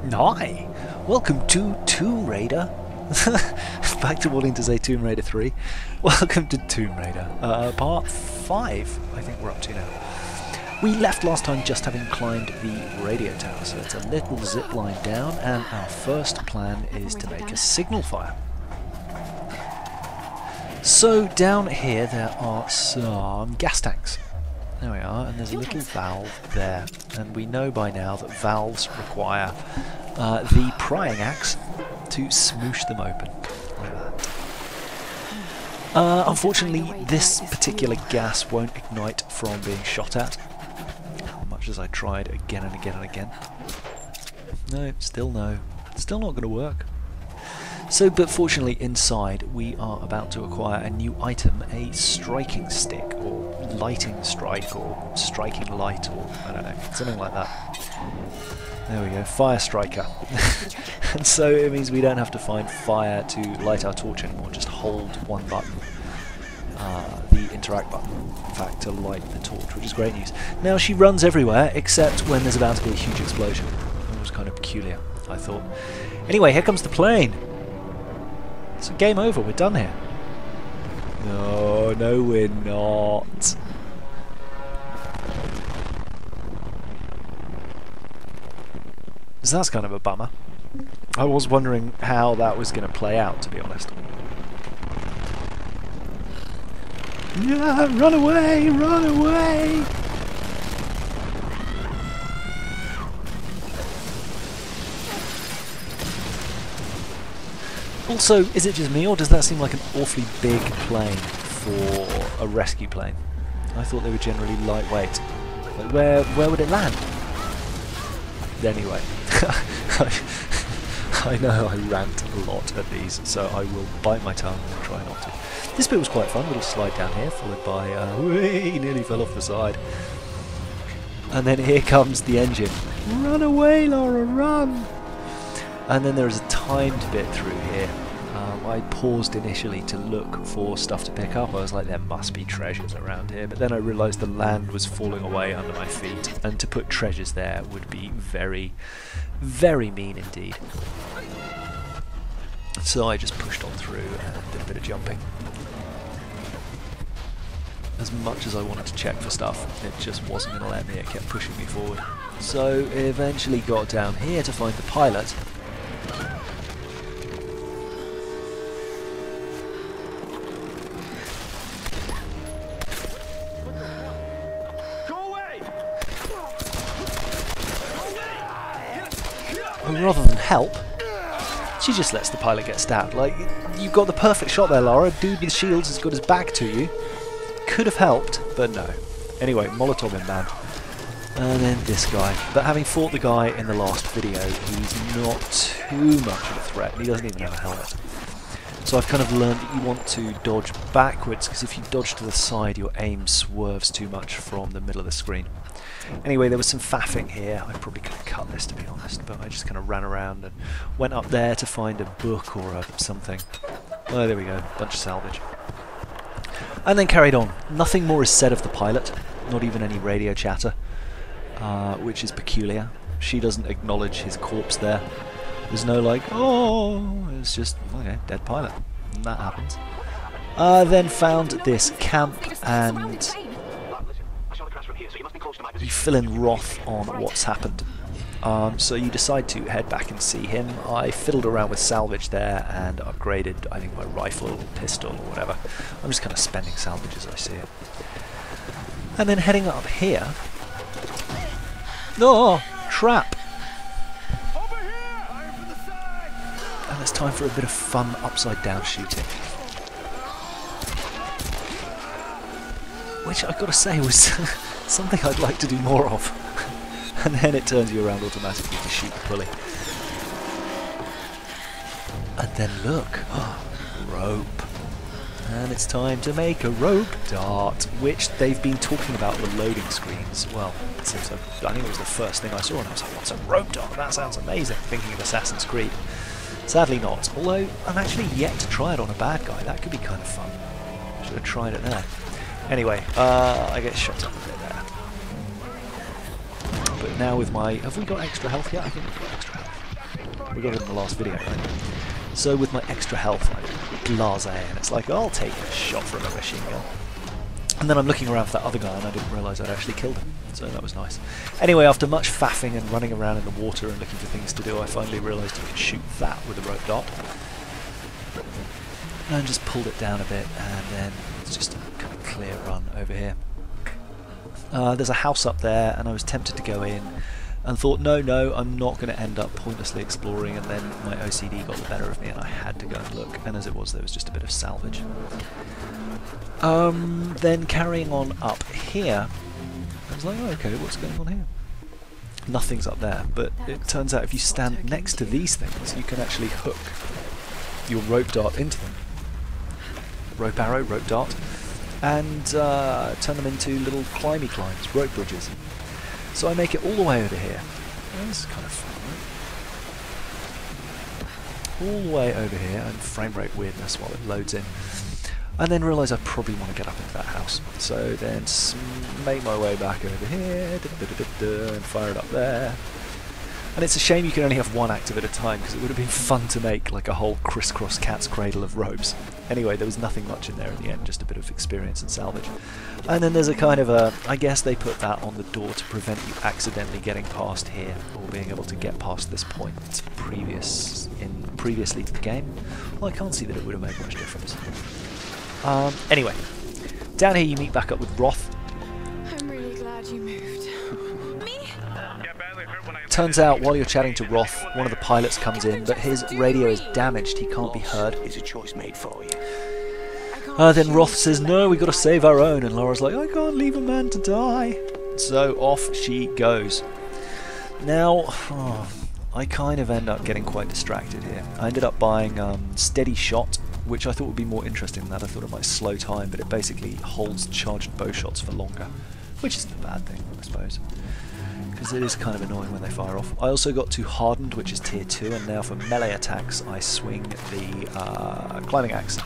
Hi! Welcome to Tomb Raider. Back to wanting to say Tomb Raider 3. Welcome to Tomb Raider. Part 5, I think we're up to now. We left last time just having climbed the radio tower, so it's a little zip line down, and our first plan is to make a signal fire. So down here there are some gas tanks. There we are, and there's a little valve there, and we know by now that valves require the prying axe to smoosh them open, like that. Unfortunately, this particular gas won't ignite from being shot at, much as I tried again and again and again. No, still not going to work. So, but fortunately inside we are about to acquire a new item, a striking stick, or lighting strike, or striking light, or I don't know, something like that. There we go, fire striker. And so it means we don't have to find fire to light our torch anymore, just hold one button, the interact button, in fact, to light the torch, which is great news. Now she runs everywhere, except when there's about to be a huge explosion. That was kind of peculiar, I thought. Anyway, here comes the plane. So game over, we're done here. No, we're not. So that's kind of a bummer. I was wondering how that was going to play out, to be honest. Yeah, run away, run away! Also, is it just me, or does that seem like an awfully big plane for a rescue plane? I thought they were generally lightweight. Like where would it land? Anyway, I know I rant a lot at these, so I will bite my tongue and try not to. This bit was quite fun, little slide down here, followed by, he nearly fell off the side. And then here comes the engine. Run away, Laura, run! And then there is a timed bit through here. I paused initially to look for stuff to pick up. I was like, there must be treasures around here, but then I realised the land was falling away under my feet, and to put treasures there would be very, very mean indeed. So I just pushed on through and did a bit of jumping. As much as I wanted to check for stuff, it just wasn't going to let me, it kept pushing me forward. So eventually got down here to find the pilot. And rather than help, she just lets the pilot get stabbed. Like, you've got the perfect shot there, Lara. Dude with the shields has got his back to you. Could have helped, but no. Anyway, Molotov in man. And then this guy. But having fought the guy in the last video, he's not too much of a threat. He doesn't even have a helmet. So I've kind of learned that you want to dodge backwards, because if you dodge to the side, your aim swerves too much from the middle of the screen. Anyway, there was some faffing here. I probably could have cut this, to be honest, but I just kind of ran around and went up there to find a book or something. Oh, there we go. Bunch of salvage. And then carried on. Nothing more is said of the pilot, not even any radio chatter, which is peculiar. She doesn't acknowledge his corpse there. There's no like, oh, it's just, okay, dead pilot. And that happens. Then found this camp, and you fill in Roth on what's happened. So you decide to head back and see him. I fiddled around with salvage there and upgraded, I think, my rifle, pistol, or whatever. I'm just kind of spending salvage as I see it. And then heading up here. Oh, trap! And it's time for a bit of fun upside down shooting. Which I've got to say was something I'd like to do more of. And then it turns you around automatically to shoot the pulley. And then look, rope. And it's time to make a rope dart, which they've been talking about the loading screens. Well, since I think it was the first thing I saw, and I was like, what's a rope dart? That sounds amazing, thinking of Assassin's Creed. Sadly not, although I'm actually yet to try it on a bad guy. That could be kind of fun. Should have tried it there. Anyway, I get shot up a bit there. But now with my... Have we got extra health yet? I think we've got extra health. We got it in the last video, right? So with my extra health, I'm blasé, and it's like, I'll take a shot from a machine gun. And then I'm looking around for that other guy, and I didn't realise I'd actually killed him, so that was nice. Anyway, after much faffing and running around in the water and looking for things to do, I finally realised you could shoot that with a rope dart. And just pulled it down a bit, and then it's just a kind of clear run over here. There's a house up there, and I was tempted to go in, and thought, no, I'm not going to end up pointlessly exploring, and then my OCD got the better of me, and I had to go and look, and as it was, there was just a bit of salvage. Then carrying on up here, I was like, oh, okay, what's going on here? Nothing's up there, but it turns out if you stand next to these things, you can actually hook your rope dart into them. Rope arrow, rope dart, and turn them into little climbs, rope bridges. So I make it all the way over here. Oh, this is kind of fun, right? All the way over here, and frame rate weirdness while it loads in. And then realise I probably want to get up into that house. So then make my way back over here, and fire it up there. And it's a shame you can only have one active at a time, because it would have been fun to make like a whole crisscross cat's cradle of ropes. Anyway, there was nothing much in there in the end, just a bit of experience and salvage. And then there's a kind of a, I guess they put that on the door to prevent you accidentally getting past here, or being able to get past this point previously to the game. Well, I can't see that it would have made much difference. Anyway, down here you meet back up with Roth. I'm really glad you moved. Me? Turns out while you're chatting to Roth, one of the pilots comes in, but his radio is damaged, he can't be heard. Is a choice made for you? Then Roth says, no, we got to save our own, and Laura's like, I can't leave a man to die. So off she goes. Now, I kind of end up getting quite distracted here. I ended up buying Steady Shot, which I thought would be more interesting than that. I thought it might slow time, but it basically holds charged bow shots for longer, which isn't a bad thing, I suppose, because it is kind of annoying when they fire off. I also got to Hardened, which is tier 2, and now for melee attacks I swing the climbing axe.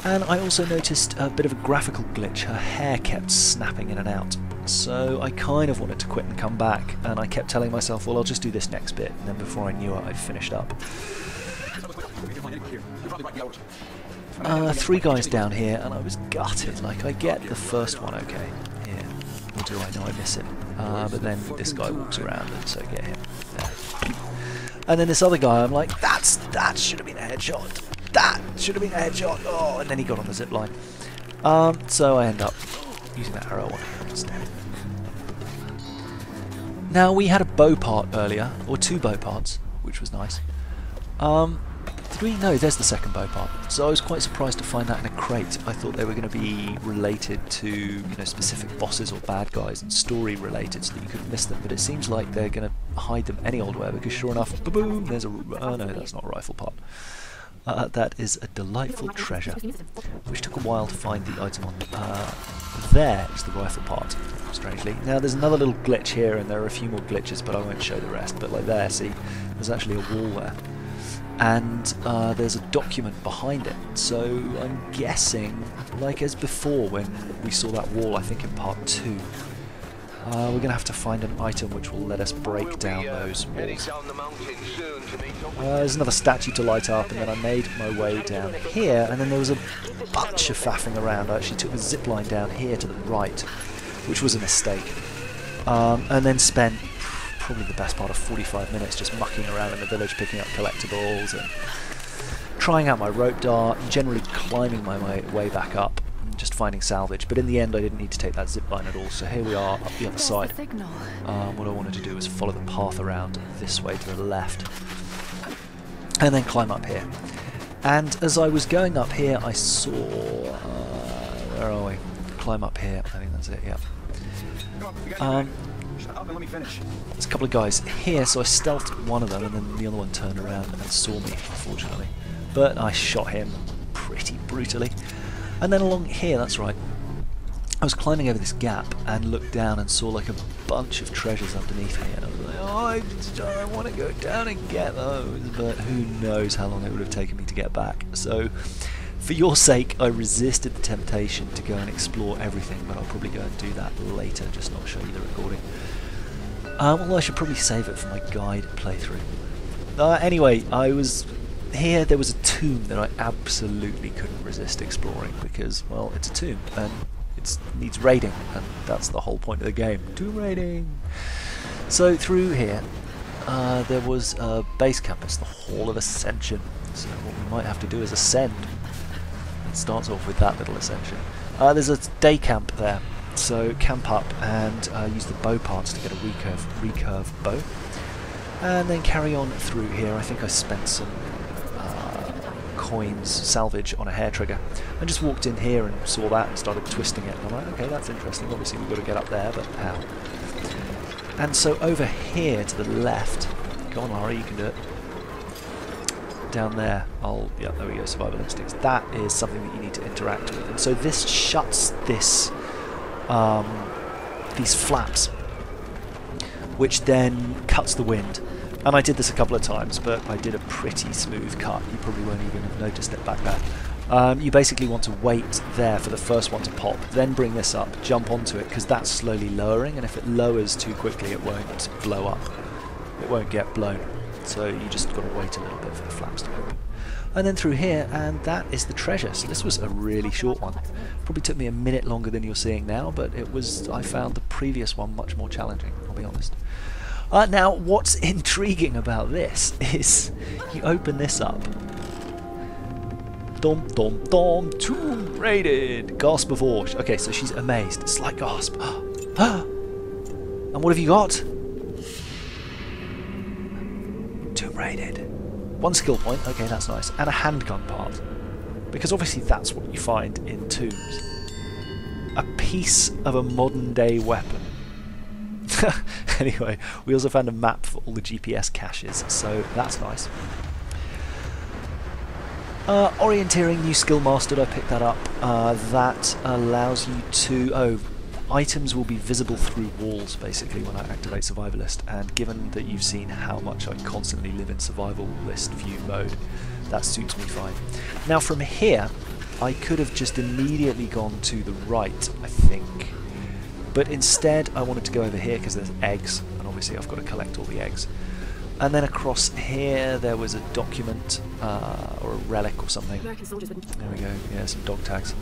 And I also noticed a bit of a graphical glitch. Her hair kept snapping in and out, so I kind of wanted to quit and come back, and I kept telling myself, well, I'll just do this next bit, and then before I knew it, I'd finished up. 3 guys down here, and I was gutted. Like, I get the first one okay, yeah, or do I know I miss him? But then this guy walks around, and so get him there. And then this other guy, I'm like, that should have been a headshot. That should have been a headshot. Oh, and then he got on the zip line. So I end up using that arrow on him instead. Now we had a bow part earlier, or 2 bow parts, which was nice. No, there's the second bow part. So I was quite surprised to find that in a crate. I thought they were going to be related to, specific bosses or bad guys and story related, so that you couldn't miss them. But it seems like they're going to hide them any old way, because sure enough, boom, there's a. Oh no, that's not a rifle part. That is a delightful treasure, which took a while to find the item on. There is the rifle part, strangely. Now there's another little glitch here, and there are a few more glitches, but I won't show the rest. But like there, see, there's actually a wall there. And there's a document behind it, so I'm guessing, like as before when we saw that wall, I think in part 2, we're going to have to find an item which will let us break down those walls. There's another statue to light up, and then I made my way down here, and then there was a bunch of faffing around. I actually took the zipline down here to the right, which was a mistake, and then spent probably the best part of 45 minutes just mucking around in the village, picking up collectibles and trying out my rope dart, and generally climbing my way back up and just finding salvage. But in the end I didn't need to take that zipline at all, so here we are up the other side. What I wanted to do was follow the path around this way to the left and then climb up here. And as I was going up here I saw... where are we? Climb up here, I think that's it, yeah. Let me finish. There's a couple of guys here, so I stealthed one of them, and then the other one turned around and saw me, unfortunately. But I shot him pretty brutally. And then along here, that's right, I was climbing over this gap and looked down and saw like a bunch of treasures underneath me, and I was like, oh, I want to go down and get those, but who knows how long it would have taken me to get back. So for your sake, I resisted the temptation to go and explore everything, but I'll probably go and do that later, just not show you the recording. Well, I should probably save it for my guide playthrough. Anyway, I was here. There was a tomb that I absolutely couldn't resist exploring because, well, it's a tomb and it needs raiding, and that's the whole point of the game. Tomb raiding. So through here, there was a base campus, the Hall of Ascension. So what we might have to do is ascend. It starts off with that little ascension. There's a day camp there, so camp up and use the bow parts to get a recurve bow. And then carry on through here. I think I spent some coins salvage on a hair trigger. I just walked in here and saw that and started twisting it. And I'm like, okay, that's interesting. Obviously we've got to get up there, but how? And so over here to the left, go on Lara, you can do it. Down there, yeah, there we go, survival instincts. That is something that you need to interact with. And so this shuts this, these flaps, which then cuts the wind. And I did this a couple of times, but I did a pretty smooth cut. You probably won't even have noticed it back there. You basically want to wait there for the first one to pop, then bring this up, jump onto it, because that's slowly lowering, and if it lowers too quickly it won't blow up. It won't get blown. So you just got to wait a little bit for the flaps to open. And then through here, and that is the treasure. So this was a really short one. Probably took me a minute longer than you're seeing now, but it was, I found the previous one much more challenging, I'll be honest. Now, what's intriguing about this is you open this up. Dom, dom, dom, tomb raided. Gasp of awe. Okay, so she's amazed. Slight gasp. And what have you got? Tomb raided. 1 skill point. Okay, that's nice. And a handgun part. Because obviously that's what you find in tombs. A piece of a modern day weapon. Anyway, we also found a map for all the GPS caches, so that's nice. Orienteering, new skill mastered, I picked that up. That allows you to... items will be visible through walls, basically, when I activate Survivalist, and given that you've seen how much I constantly live in Survivalist view mode, that suits me fine. Now from here, I could have just immediately gone to the right, I think. But instead I wanted to go over here because there's eggs, and obviously I've got to collect all the eggs. And then across here there was a document, or a relic or something. There we go, yeah, some dog tags.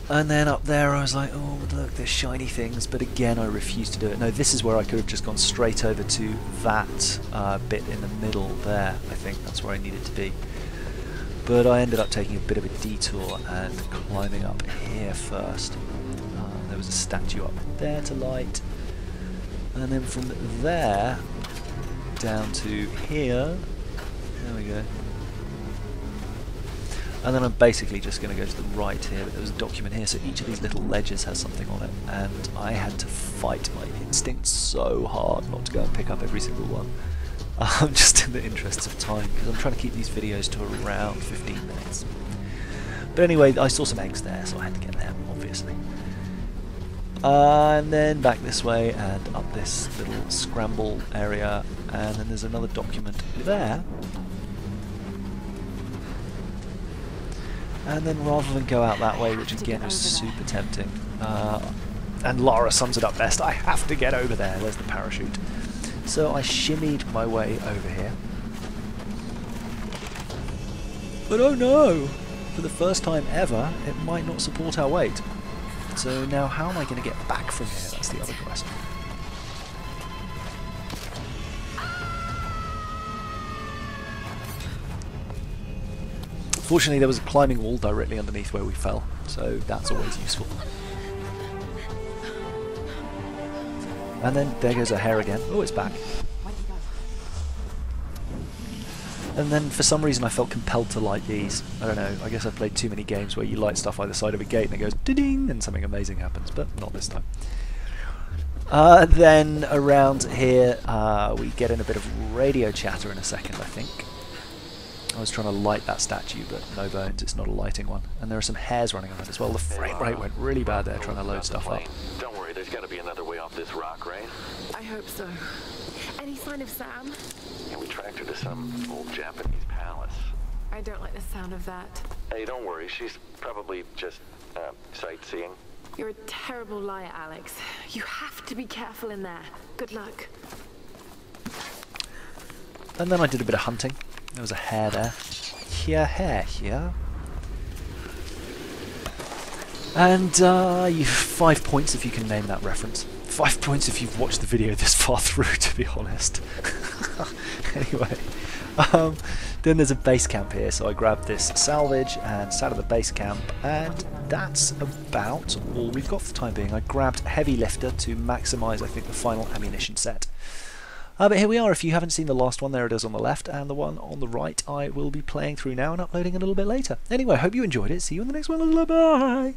And then up there I was like, oh look, there's shiny things, but again I refused to do it. No, this is where I could have just gone straight over to that bit in the middle there. I think that's where I needed to be. But I ended up taking a bit of a detour and climbing up here first. There was a statue up there to light, and then from there down to here, there we go, and then I'm basically just going to go to the right here, but there was a document here, so each of these little ledges has something on it, and I had to fight my instincts so hard not to go and pick up every single one, just in the interests of time, because I'm trying to keep these videos to around 15 minutes. But anyway, I saw some eggs there, so I had to get them, obviously. And then back this way and up this little scramble area, and then there's another document there. And then rather than go out that way, which again was super tempting, and Lara sums it up best, I have to get over there, there's the parachute. So I shimmied my way over here. But oh no! For the first time ever, it might not support our weight. So now how am I going to get back from here? That's the other question. Fortunately there was a climbing wall directly underneath where we fell, so that's always useful. And then there goes our hair again. Oh, it's back. And then for some reason I felt compelled to light these. I don't know, I guess I've played too many games where you light stuff either side of a gate and it goes ding and something amazing happens, but not this time. Then around here we get in a bit of radio chatter in a second, I think. I was trying to light that statue, but no bones, it's not a lighting one. And there are some hairs running on it as well. The frame rate went really bad there trying to load stuff up. Don't worry, there's got to be another way off this rock, right? I hope so. Any sign of Sam? And we tracked her to some old Japanese palace. I don't like the sound of that. Hey, don't worry, she's probably just sightseeing. You're a terrible liar, Alex. You have to be careful in there. Good luck. And then I did a bit of hunting. There was a hare there. Hare here. And you 5 points if you can name that reference. 5 points if you've watched the video this far through, to be honest. Anyway, then there's a base camp here, so I grabbed this salvage and sat at the base camp, and that's about all we've got for the time being. I grabbed heavy lifter to maximise, I think, the final ammunition set. But here we are. If you haven't seen the last one, there it is on the left, and the one on the right I will be playing through now and uploading a little bit later. Anyway, I hope you enjoyed it. See you in the next one. Bye!